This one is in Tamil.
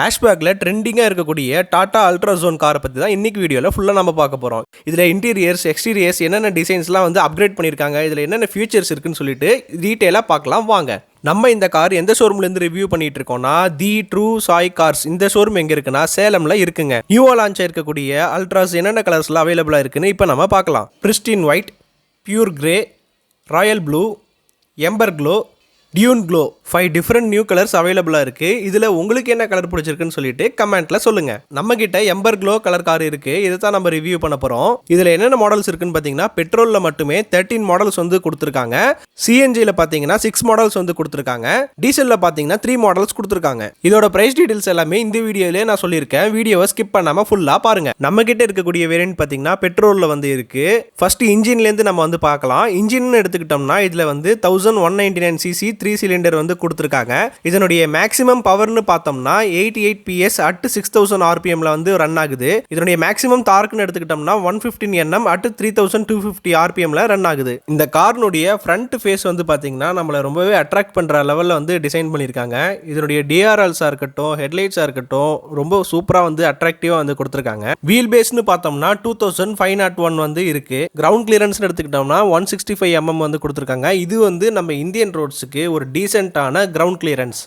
ஹேஷ்பேக்கில் ட்ரெண்டிங்காக இருக்கக்கூடிய டாடா அல்ட்ராசோன் காரை பற்றி தான் இன்றைக்கி வீடியோவில் ஃபுல்லாக நம்ம பார்க்க போகிறோம். இதில் இன்டீரியர்ஸ் எக்ஸ்டீரியர்ஸ் என்னென்ன டிசைன்ஸ்லாம் வந்து அப்கிரேட் பண்ணியிருக்காங்க, இதில் என்னென்ன ஃபியூச்சர்ஸ் இருக்குன்னு சொல்லிட்டு டீட்டெயிலாக பார்க்கலாம் வாங்க. நம்ம இந்த கார் எந்த ஷோரூம்லேருந்து ரிவ்யூ பண்ணிட்டு இருக்கோம்னா தி ட்ரூ சாய் கார்ஸ். இந்த ஷோரூம் எங்கே இருக்குன்னா சேலமில் இருக்குங்க. நியூவாக லான்ச் ஆயிருக்கக்கூடிய அல்ட்ராஸ் என்னென்ன கலர்ஸ்லாம் அவைலபிளாக இருக்குன்னு இப்போ நம்ம பார்க்கலாம். Pristine white, pure grey, royal blue, ember glow, dune glow 5 different new colours அவைலபிளாக இருக்குது. இதில் உங்களுக்கு என்ன கலர் பிடிச்சிருக்குன்னு சொல்லிட்டு கமெண்ட்டில் சொல்லுங்கள். நம்மக்கிட்ட எம்பர் க்ளோ கலர் கார் இருக்குது. இதை தான் நம்ம ரிவ்யூ பண்ண போகிறோம். இதில் என்னென்ன மாடல்ஸ் இருக்குன்னு பார்த்தீங்கன்னா பெட்ரோலில் மட்டுமே 13 மாடல்ஸ் வந்து கொடுத்துருக்காங்க. சிஎன்ஜியில் பார்த்தீங்கன்னா 6 மாடல்ஸ் வந்து கொடுத்துருக்காங்க. டீசலில் பார்த்தீங்கன்னா 3 மாடல்ஸ் கொடுத்துருக்காங்க. இதோட ப்ரைஸ் டீடைல்ஸ் எல்லாமே இந்த வீடியோலேயே நான் சொல்லியிருக்கேன். வீடியோவை ஸ்கிப் பண்ணாமல் ஃபுல்லாக பாருங்கள். நம்மக்கிட்ட இருக்கக்கூடிய வேரியன்ட் பார்த்தீங்கன்னா பெட்ரோலில் வந்து இருக்குது. ஃபர்ஸ்ட் இன்ஜின்லேருந்து நம்ம வந்து பார்க்கலாம். இன்ஜின் எடுத்துக்கிட்டோம்னா இதில் வந்து 1199 cc 3 சிலிண்டர் வந்து கொடுத்துருக்காங்க. இதனுடைய மேக்ஸிமம் பவர்னு பார்த்தோம்னா 88 PS at 6000 RPMல வந்து ரன் ஆகுது. இதனுடைய மேக்ஸிமம் டார்க்னு எடுத்துக்கிட்டோம்னா 115 Nm at 3250 RPMல ரன் ஆகுது. இந்த கார்னுடைய ஃப்ரண்ட் ஃபேஸ் வந்து பார்த்தீங்கன்னா நம்மளை ரொம்பவே அட்ராக்ட் பண்ணுற லெவலில் வந்து டிசைன் பண்ணியிருக்காங்க. இதனுடைய டிஆர்எல்ஸாக இருக்கட்டும், ஹெட்லைட்ஸாக இருக்கட்டும் ரொம்ப சூப்பராக வந்து அட்ராக்டிவாக வந்து கொடுத்துருக்காங்க. வீல் பேஸ்னு பார்த்தோம்னா 2501 வந்து இருக்கு. கிரவுண்ட் கிளியரன்ஸ் எடுத்துக்கிட்டோம்னா 165 mm வந்து கொடுத்துருக்காங்க. இது வந்து நம்ம இந்தியன் ரோட்ஸுக்கு ஒரு டீசென்ட்டான கிரவுண்ட் கிளியரன்ஸ்.